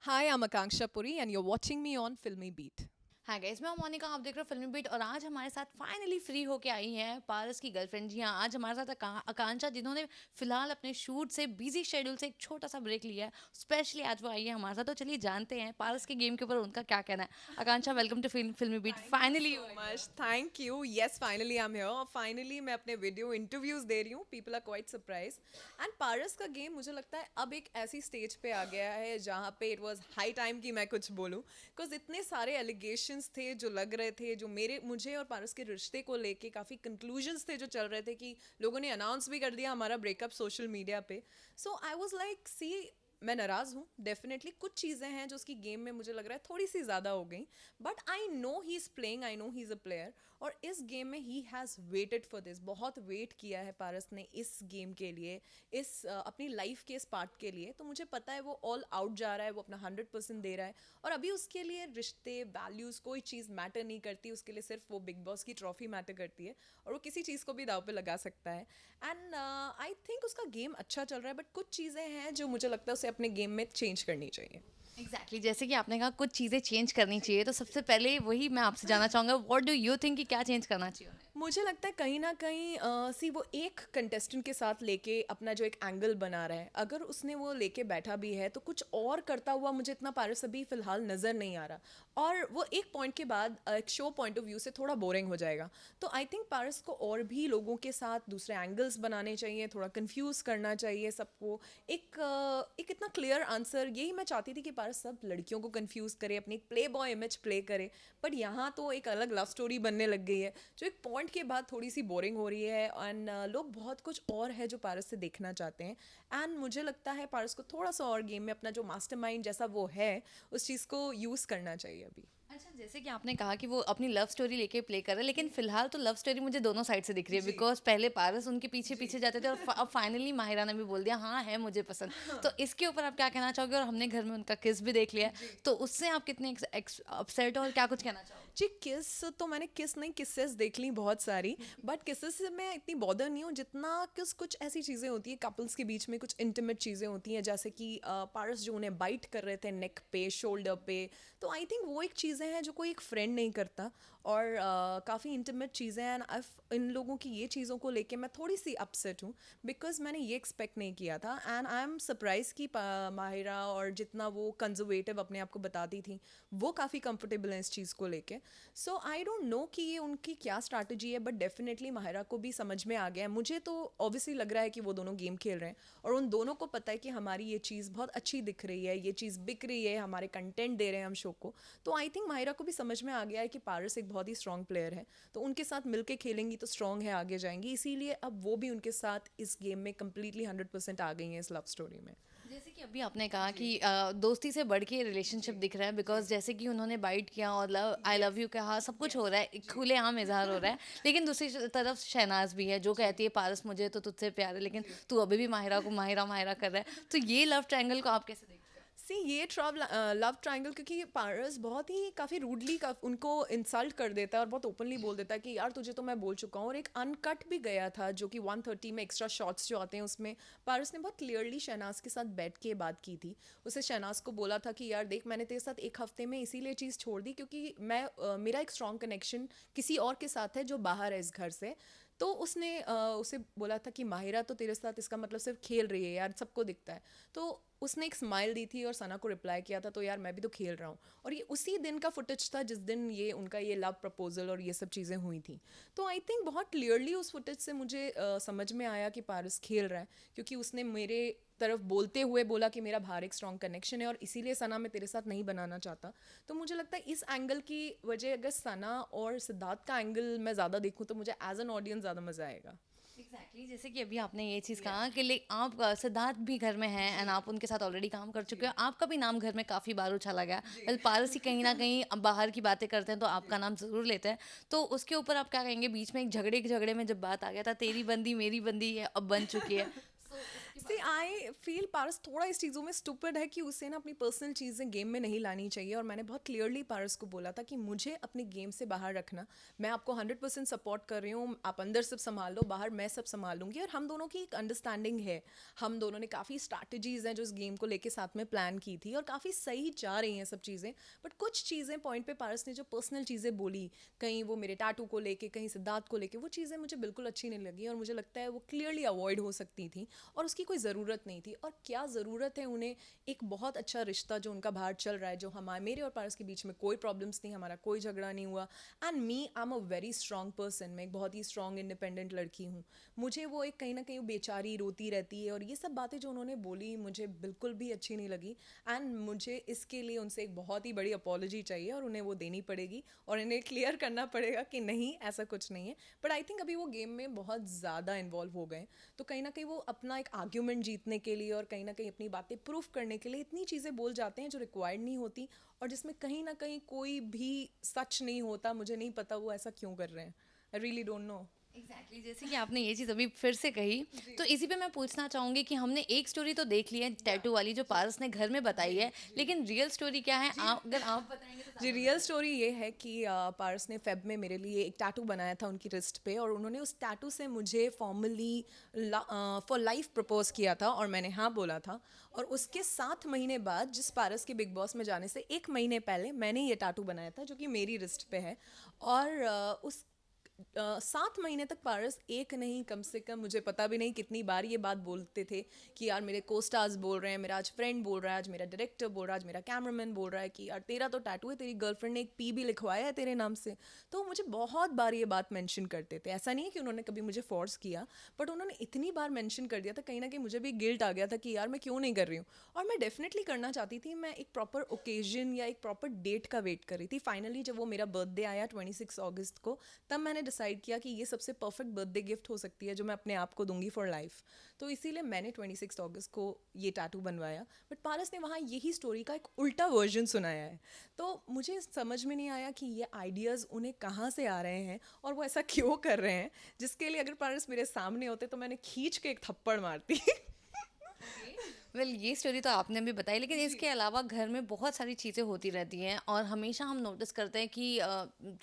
Hi, I'm Akanksha Puri, and you're watching me on Filmy Beat. हाँ guys, मैं हूं मोनिका। आप देख रहे हो फिल्मी बीट और आज हमारे साथ फाइनली फ्री होके आई हैं पारस की गर्लफ्रेंड। जी हाँ, आज हमारे साथ आकांक्षा, जिन्होंने फिलहाल अपने शूट से बिजी शेड्यूल से एक छोटा सा ब्रेक लिया है। स्पेशली आज वो आई है हमारे साथ, तो चलिए जानते हैं पारस के गेम के ऊपर उनका क्या कहना है। Akanksha, welcome to Filmibeat. Thank you finally so much. Thank you. Yes, finally I'm here. और finally मैं अपने वीडियो इंटरव्यूज दे रही हूँ. People are quite surprised. And पारस का गेम मुझे लगता है अब एक ऐसी स्टेज पे आ गया है जहाँ पे it was high time कि मैं कुछ बोलूँ. Because इतने सारे allegations थे जो लग रहे थे, जो मुझे और पारस के रिश्ते को लेके काफ़ी conclusions थे जो चल रहे थे कि लोगों ने अनाउंस भी कर दिया हमारा ब्रेकअप सोशल मीडिया पे. So I was like, see, मैं नाराज़ हूँ डेफिनेटली. कुछ चीज़ें हैं जो उसकी गेम में मुझे लग रहा है थोड़ी सी ज़्यादा हो गई. But I know he is playing, I know he is a player. और इस गेम में he has waited for this. बहुत वेट किया है पारस ने इस गेम के लिए, इस अपनी लाइफ के इस पार्ट के लिए. तो मुझे पता है वो ऑल आउट जा रहा है, वो अपना 100% दे रहा है. और अभी उसके लिए रिश्ते, वैल्यूज़, कोई चीज़ मैटर नहीं करती. उसके लिए सिर्फ वो बिग बॉस की ट्रॉफी मैटर करती है. और वो किसी चीज़ को भी दाव पे लगा सकता है. एंड आई थिंक उसका गेम अच्छा चल रहा है. बट कुछ चीज़ें हैं जो मुझे लगता है उसे अपने गेम में चेंज करनी चाहिए. एग्जैक्टली जैसे कि आपने कहा कुछ चीज़ें चेंज करनी चाहिए, तो सबसे पहले वही मैं आपसे जानना चाहूँगा, व्हाट डू यू थिंक कि क्या चेंज करना चाहिए उन्हें? मुझे लगता है कहीं ना कहीं सी वो एक कंटेस्टेंट के साथ लेके अपना जो एक एंगल बना रहा है, अगर उसने वो लेके बैठा भी है तो कुछ और करता हुआ मुझे इतना पारस अभी फिलहाल नज़र नहीं आ रहा. और वो एक पॉइंट के बाद एक शो पॉइंट ऑफ व्यू से थोड़ा बोरिंग हो जाएगा. तो आई थिंक पारस को और भी लोगों के साथ दूसरे एंगल्स बनाने चाहिए, थोड़ा कंफ्यूज करना चाहिए सबको. एक इतना क्लियर आंसर यही मैं चाहती थी कि पारस सब लड़कियों को कंफ्यूज करे, अपनी एक प्ले बॉय इमेज प्ले करे. बट यहाँ तो एक अलग लव स्टोरी बनने लग गई है जो एक पॉइंट के बाद थोड़ी सी बोरिंग हो रही है. एंड लोग बहुत कुछ और है जो पारस से देखना चाहते हैं. एंड मुझे लगता है पारस को थोड़ा सा और गेम में अपना जो मास्टरमाइंड जैसा वो है उस चीज़ को यूज़ करना चाहिए अभी. अच्छा, जैसे कि आपने कहा कि वो अपनी लव स्टोरी लेके प्ले कर रहा है, लेकिन फिलहाल तो लव स्टोरी मुझे दोनों साइड से दिख रही है। जी. बिकॉज पहले पारस उनके पीछे पीछे जाते थे और अब फाइनली माहिरा ने भी बोल दिया हाँ है मुझे पसंद। तो इसके ऊपर आप क्या कहना चाहोगे? और हमने घर में उनका किस भी देख लिया है, तो उससे आप कितने अपसेट हो और क्या कुछ कहना चाहोगे? जी, किस तो मैंने किस नहीं किसेस देख ली बहुत सारी. बट किसेस से मैं इतनी बॉदर नहीं हूँ जितना किस कुछ ऐसी चीज़ें होती है कपल्स के बीच में, कुछ इंटीमेट चीज़ें होती हैं जैसे कि पारस जो उन्हें बाइट कर रहे थे नेक पे, शोल्डर पे. तो आई थिंक वो एक चीज़ें हैं जो कोई एक फ्रेंड नहीं करता. और काफ़ी इंटीमेट चीज़ें हैं. इन लोगों की ये चीज़ों को लेके मैं थोड़ी सी अपसेट हूँ बिकॉज मैंने ये एक्सपेक्ट नहीं किया था. एंड आई एम सरप्राइज कि माहिरा और जितना वो कंजर्वेटिव अपने आप को बताती थी वो काफ़ी कंफर्टेबल हैं इस चीज़ को लेके. सो आई डोंट नो कि ये उनकी क्या स्ट्रैटेजी है. बट डेफिनेटली माहिरा को भी समझ में आ गया है. मुझे तो ऑब्वियसली लग रहा है कि वो दोनों गेम खेल रहे हैं और उन दोनों को पता है कि हमारी ये चीज़ बहुत अच्छी दिख रही है, ये चीज़ बिक रही है, हमारे कंटेंट दे रहे हैं हम शो को. तो आई थिंक माहिरा को भी समझ में आ गया है कि पारस एक बहुत ही स्ट्रॉन्ग प्लेयर है. तो उनके साथ मिलके खेलेंगी तो स्ट्रॉन्ग है, आगे जाएंगी. इसीलिए अब वो भी उनके साथ इस गेम में कम्प्लीटली 100% आ गई हैं इस लव स्टोरी में. जैसे कि अभी आपने कहा कि दोस्ती से बढ़ के रिलेशनशिप दिख रहा है, बिकॉज जैसे कि उन्होंने बाइट किया और लव आई लव यू कहा, सब कुछ हो रहा है, खुलेआम इजहार हो रहा है। लेकिन दूसरी तरफ शहनाज भी है जो कहती है पारस मुझे तो तुझसे प्यार है, लेकिन तू अभी भी माहिरा को माहिरा माहिरा कर रहा है। तो ये लव ट्रायंगल को आप कैसे देखते हैं? सी ये लव ट्रायंगल, क्योंकि पारस बहुत ही काफ़ी रूडली उनको इंसल्ट कर देता है और बहुत ओपनली बोल देता है कि यार तुझे तो मैं बोल चुका हूँ. और एक अनकट भी गया था जो कि 130 में एक्स्ट्रा शॉट्स जो आते हैं उसमें पारस ने बहुत क्लियरली शहनाज के साथ बैठ के बात की थी. उसे शहनाज को बोला था कि यार देख, मैंने तेरे साथ एक हफ्ते में इसीलिए चीज़ छोड़ दी क्योंकि मेरा एक स्ट्रॉन्ग कनेक्शन किसी और के साथ है जो बाहर है इस घर से. तो उसने उसे बोला था कि माहिरा तो तेरे साथ इसका मतलब सिर्फ खेल रही है यार, सबको दिखता है. तो उसने एक स्माइल दी थी और सना को रिप्लाई किया था तो यार मैं भी तो खेल रहा हूँ. और ये उसी दिन का फुटेज था जिस दिन ये उनका ये लव प्रपोजल और ये सब चीज़ें हुई थी. तो आई थिंक बहुत क्लियरली उस फुटेज से मुझे समझ में आया कि पारस खेल रहा है क्योंकि उसने मेरे तरफ बोलते हुए बोला कि मेरा बाहर एक स्ट्रॉन्ग कनेक्शन है और इसीलिए सना मैं तेरे साथ नहीं बनाना चाहता. तो मुझे लगता है इस एंगल की वजह अगर सना और सिद्धार्थ का एंगल मैं ज़्यादा देखूँ तो मुझे एज एन ऑडियंस ज़्यादा मज़ा आएगा. एग्जैक्टली जैसे कि अभी आपने ये चीज़ कहा कि आप सिद्धार्थ भी घर में हैं एंड आप उनके साथ ऑलरेडी काम कर चुके हो, आपका भी नाम घर में काफ़ी बार उछाला गया। वेल पारस ही कहीं ना कहीं अब बाहर की बातें करते हैं तो आपका नाम ज़रूर लेते हैं। तो उसके ऊपर आप क्या कहेंगे? बीच में एक झगड़े के झगड़े में जब बात आ गया था तेरी बंदी मेरी बंदी है अब बन चुकी है, सी आई फील पारस थोड़ा इस चीज़ों में स्टूपिड है कि उसे ना अपनी पर्सनल चीज़ें गेम में नहीं लानी चाहिए, और मैंने बहुत क्लियरली पारस को बोला था कि मुझे अपने गेम से बाहर रखना। मैं आपको 100% सपोर्ट कर रही हूँ, आप अंदर सब संभाल लो, बाहर मैं सब संभाल लूँगी, और हम दोनों की एक अंडरस्टैंडिंग है। हम दोनों ने काफ़ी स्ट्रैटेजीज़ हैं जो इस गेम को लेके साथ में प्लान की थी, और काफ़ी सही जा रही हैं सब चीज़ें। बट कुछ चीज़ें पॉइंट पे पारस ने जो पर्सनल चीज़ें बोली, कहीं वो मेरे टाटू को लेके, कहीं सिद्धार्थ को लेके, वो चीज़ें मुझे बिल्कुल अच्छी नहीं लगी, और मुझे लगता है वो क्लियरली अवॉइड हो सकती थी और उसकी कोई ज़रूरत नहीं थी। और क्या ज़रूरत है उन्हें एक बहुत अच्छा रिश्ता जो उनका बाहर चल रहा है, जो हमारे मेरे और पारस के बीच में कोई प्रॉब्लम्स नहीं, हमारा कोई झगड़ा नहीं हुआ। And me I am a very strong person, मैं एक बहुत ही स्ट्रॉन्ग इंडिपेंडेंट लड़की हूँ। मुझे वो एक कहीं ना कहीं बेचारी रोती रहती है, और ये सब बातें जो उन्होंने बोली मुझे बिल्कुल भी अच्छी नहीं लगी। एंड मुझे इसके लिए उनसे एक बहुत ही बड़ी अपॉलॉजी चाहिए, और उन्हें वो देनी पड़ेगी, और इन्हें क्लियर करना पड़ेगा कि नहीं ऐसा कुछ नहीं है। बट आई थिंक अभी वो गेम में बहुत ज़्यादा इन्वॉल्व हो गए, तो कहीं ना कहीं वो अपना एक आर्ग्यूमेंट जीतने के लिए और कहीं ना कहीं अपनी बातें प्रूफ करने के लिए इतनी चीज़ें बोल जाते हैं जो रिक्वायर्ड नहीं होती, और जिसमें कहीं ना कहीं कोई भी सच नहीं होता। मुझे नहीं पता वो ऐसा क्यों कर रहे हैं, I really don't know. Exactly जैसे कि आपने ये चीज़ अभी फिर से कही, तो इसी पे मैं पूछना चाहूँगी कि हमने एक स्टोरी तो देख ली है टैटू वाली जो पारस ने घर में बताई है, लेकिन रियल स्टोरी क्या है आप अगर आप बताएंगे तो जी, रियल स्टोरी ये है कि पारस ने फेब में मेरे लिए एक टैटू बनाया था उनकी रिस्ट पे, और उन्होंने उस टैटू से मुझे फॉर्मली फॉर लाइफ प्रपोज किया था, और मैंने हाँ बोला था। और उसके 7 महीने बाद, जिस पारस के बिग बॉस में जाने से 1 महीने पहले, मैंने ये टैटू बनाया था जो कि मेरी रिस्ट पे है। और उस 7 महीने तक पारस एक नहीं, कम से कम मुझे पता भी नहीं कितनी बार ये बात बोलते थे कि यार मेरे को स्टार्स बोल रहे हैं, मेरा आज फ्रेंड बोल रहा है, आज मेरा डायरेक्टर बोल रहा है, आज मेरा कैमरामैन बोल रहा है कि यार तेरा तो टैटू है, तेरी गर्लफ्रेंड ने एक पी भी लिखवाया है तेरे नाम से। तो मुझे बहुत बार ये बात मेंशन करते थे। ऐसा नहीं है कि उन्होंने कभी मुझे फोर्स किया, बट उन्होंने इतनी बार मेंशन कर दिया था, कहीं ना कहीं मुझे भी गिल्ट आ गया था कि यार मैं क्यों नहीं कर रही हूँ। और मैं डेफिनेटली करना चाहती थी, मैं एक प्रॉपर ओकेजन या एक प्रॉपर डेट का वेट कर रही थी। फाइनली जब वो मेरा बर्थडे आया 26 अगस्त को, तब मैंने डिसाइड किया कि ये सबसे परफेक्ट बर्थडे गिफ्ट हो सकती है जो मैं अपने आप को दूंगी फॉर लाइफ। तो इसीलिए मैंने 26 अगस्त को ये टैटू बनवाया। बट पारस ने वहाँ यही स्टोरी का एक उल्टा वर्जन सुनाया है, तो मुझे समझ में नहीं आया कि ये आइडियाज़ उन्हें कहाँ से आ रहे हैं और वो ऐसा क्यों कर रहे हैं, जिसके लिए अगर पारस मेरे सामने होते तो मैंने खींच के एक थप्पड़ मारती। वेल ये स्टोरी तो आपने भी बताई, लेकिन इसके अलावा घर में बहुत सारी चीज़ें होती रहती हैं और हमेशा हम नोटिस करते हैं कि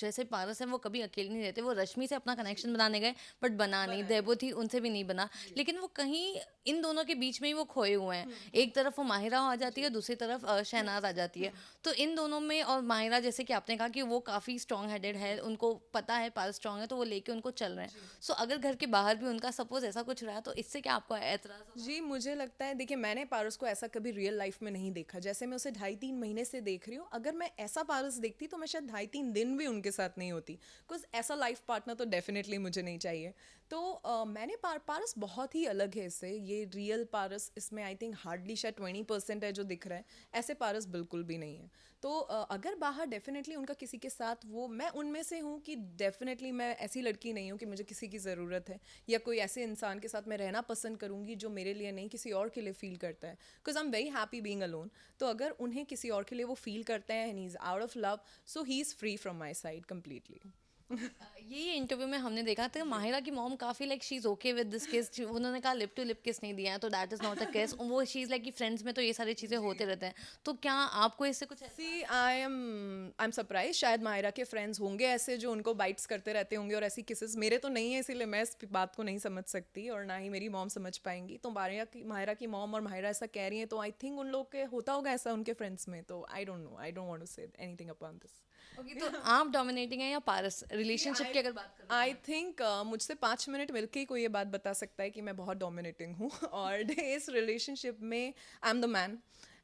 जैसे पारस है वो कभी अकेले नहीं रहते, वो रश्मि से अपना कनेक्शन बनाने गए बट बना नहीं, देबू थी उनसे भी नहीं बना, लेकिन वो कहीं इन दोनों के बीच में ही वो खोए हुए हैं। एक तरफ वो माहिरा आ जाती है, दूसरी तरफ शहनाज आ जाती है। तो इन दोनों में, और माहिरा जैसे कि आपने कहा कि वो काफ़ी स्ट्रॉन्ग हेडेड है, उनको पता है पारस स्ट्रॉन्ग है तो वो लेके उनको चल रहे हैं। सो अगर घर के बाहर भी उनका सपोज ऐसा कुछ रहा तो इससे क्या आपको एतराज़? जी, मुझे लगता है, देखिए मैंने पारस को ऐसा कभी रियल लाइफ में नहीं देखा, जैसे मैं उसे 2.5-3 महीने से देख रही हूँ। अगर मैं ऐसा पारस देखती तो मैं शायद 2.5-3 दिन भी उनके साथ नहीं होती, बिकॉज ऐसा लाइफ पार्टनर तो डेफिनेटली मुझे नहीं चाहिए। तो मैंने पारस बहुत ही अलग है इससे। ये रियल पारस, इसमें आई थिंक हार्डली शायद 20% है जो दिख रहा है, ऐसे पारस बिल्कुल भी नहीं है। तो अगर बाहर डेफिनेटली उनका किसी के साथ, वो मैं उनमें से हूँ कि डेफिनेटली मैं ऐसी लड़की नहीं हूँ कि मुझे किसी की ज़रूरत है या कोई ऐसे इंसान के साथ मैं रहना पसंद करूँगी जो मेरे लिए नहीं किसी और के लिए फील करता है, because I am very happy being alone. तो अगर उन्हें किसी और के लिए वो फील करते हैं and he is out of love, so he is free from my side completely. ये इंटरव्यू में हमने देखा था माहिरा की मॉम काफी like she is okay with this किस, उन्होंने कहा लिप टू लिप किस नहीं दिया है तो दैट इज नॉट अ किस, वो शी इज लाइक कि फ्रेंड्स में तो ये सारी चीजें होते रहते हैं। तो क्या आपको इससे कुछ सी आई एम सरप्राइज, शायद माहिरा के फ्रेंड्स होंगे ऐसे जो उनको बाइट्स करते रहते होंगे और ऐसी किसेस, मेरे तो नहीं है, इसीलिए मैं इस बात को नहीं समझ सकती और ना ही मेरी मॉम समझ पाएंगी। तो माहिरा की मॉम और माहिरा ऐसा कह रही हैं तो आई थिंक उन लोग के होता होगा ऐसा उनके फ्रेंड्स में। तो I don't know, I don't want to say anything upon this. Okay, तो आप डोमिनेटिंग हैं या पारस रिलेशनशिप की अगर बात करें? आई थिंक मुझसे 5 मिनट मिलके ही कोई ये बात बता सकता है कि मैं बहुत डोमिनेटिंग हूँ और इस रिलेशनशिप में आई एम द मैन।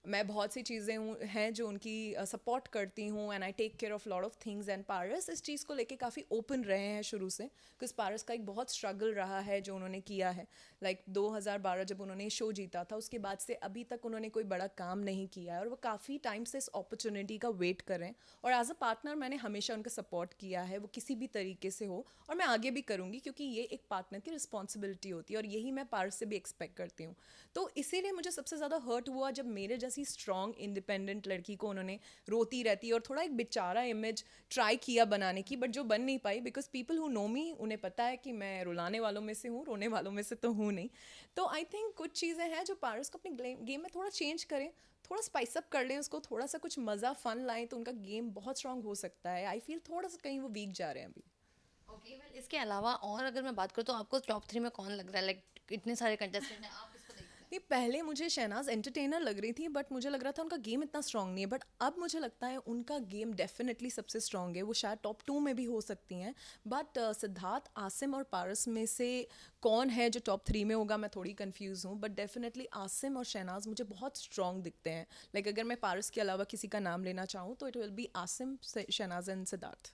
मैं बहुत सी चीज़ें हैं जो उनकी सपोर्ट करती हूँ and I take care of lot of things. And Paras इस चीज़ को लेके काफ़ी ओपन रहे हैं शुरू से, बिकॉज पारस का एक बहुत स्ट्रगल रहा है जो उन्होंने किया है। लाइक 2012 जब उन्होंने शो जीता था, उसके बाद से अभी तक उन्होंने कोई बड़ा काम नहीं किया है और वो काफ़ी टाइम से इस अपॉर्चुनिटी का वेट कर रहे हैं। और एज अ पार्टनर मैंने हमेशा उनका सपोर्ट किया है, वो किसी भी तरीके से हो, और मैं आगे भी करूँगी क्योंकि ये एक पार्टनर की रिस्पॉन्सिबिलिटी होती है और यही मैं पारस से भी एक्सपेक्ट करती हूँ। तो इसीलिए मुझे सबसे ज़्यादा हर्ट हुआ जब मेरे जैसी स्ट्रॉन्ग इंडिपेंडेंट लड़की को उन्होंने रोती रहती और थोड़ा एक बेचारा इमेज ट्राई किया बनाने की, बट जो बन नहीं पाई, बिकॉज पीपल हु नो मी उन्हें पता है कि मैं रुलाने वालों में से हूँ, रोने वालों में से तो हूँ नहीं. तो आई थिंक कुछ चीज़ें हैं जो पारस को अपने गेम में थोड़ा चेंज करें, थोड़ा स्पाइस अप कर लें उसको, थोड़ा सा कुछ मज़ा फन लाएं, तो उनका गेम बहुत स्ट्रांग हो सकता है. आई फील थोड़ा सा कहीं वो वीक जा रहे हैं अभी. ओके वेल इसके अलावा और अगर मैं बात करूँ तो आपको टॉप 3 में कौन लग रहा है, लाइक इतने सारे कंटेस्टेंट हैं, आप किसको देखते हैं? नहीं, पहले मुझे शहनाज एंटरटेनर लग रही थी, बट मुझे लग रहा था उनका गेम इतना स्ट्रांग नहीं है, बट अब मुझे लगता है उनका गेम डेफिनेटली सबसे स्ट्रांग है. वो शायद टॉप 2 में भी हो सकती हैं, बट सिद्धार्थ, आसिम और पारस में से कौन है जो टॉप 3 में होगा, मैं थोड़ी कंफ्यूज हूँ. बट डेफिनेटली आसिम और शहनाज मुझे बहुत स्ट्रांग दिखते हैं. लाइक अगर मैं पारस के अलावा किसी का नाम लेना चाहूँ तो it will be Asim, Shehnaz and Siddharth.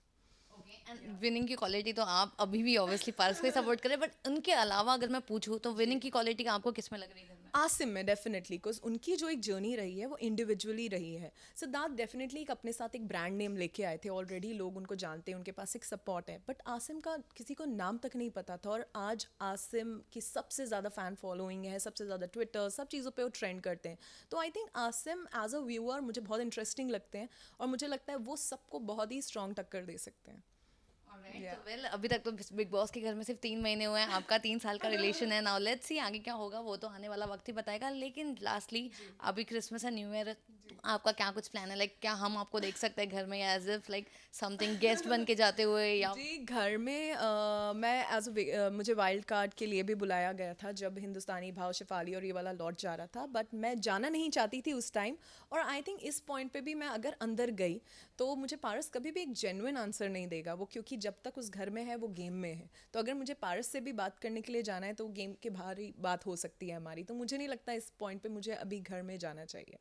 And winning की क्वालिटी तो आप अभी भी ऑब्वियसली पारस को ही सपोर्ट करें, बट उनके अलावा अगर मैं पूछूं तो विनिंग की क्वालिटी आपको किस में लग रही है घर में? आसिम में डेफिनेटली, बिकॉज उनकी जो एक जर्नी रही है वो इंडिविजुअली रही है. सिद्धार्थ डेफिनेटली एक अपने साथ एक ब्रांड नेम लेके आए थे, ऑलरेडी लोग उनको जानते हैं, उनके पास एक सपोर्ट है. बट आसिम का किसी को नाम तक नहीं पता था, और आज आसिम की सबसे ज़्यादा फ़ैन फॉलोइंग है, सबसे ज़्यादा ट्विटर सब चीज़ों पे वो ट्रेंड करते हैं. तो I think Asim as a viewer मुझे बहुत इंटरेस्टिंग लगते हैं, और मुझे लगता है वो सबको बहुत ही स्ट्रॉन्ग टक्कर दे सकते हैं. तो वेल अभी तक तो बिग बॉस के घर में सिर्फ 3 महीने हुए हैं, आपका 3 साल का रिलेशन है. नाउ लेट्स सी आगे क्या होगा, वो तो आने वाला वक्त ही बताएगा. लेकिन लास्टली अभी क्रिसमस है, न्यू ईयर है, तो आपका क्या कुछ प्लान है? लाइक क्या हम आपको देख सकते हैं घर में, या as if like something guest बन के जाते हुए, या जी, घर में मैं एज मुझे वाइल्ड कार्ड के लिए भी बुलाया गया था जब हिंदुस्तानी भाव शेफाली और ये वाला लॉट जा रहा था, बट मैं जाना नहीं चाहती थी उस टाइम. और आई थिंक इस पॉइंट पे भी मैं अगर अंदर गई तो मुझे पारस कभी भी एक जेन्युइन आंसर नहीं देगा वो, क्योंकि जब तक उस घर में है वो गेम में है. तो अगर मुझे पारस से भी बात करने के लिए जाना है तो गेम के बाहर ही बात हो सकती है हमारी. तो मुझे नहीं लगता इस पॉइंट पे मुझे अभी घर में जाना चाहिए.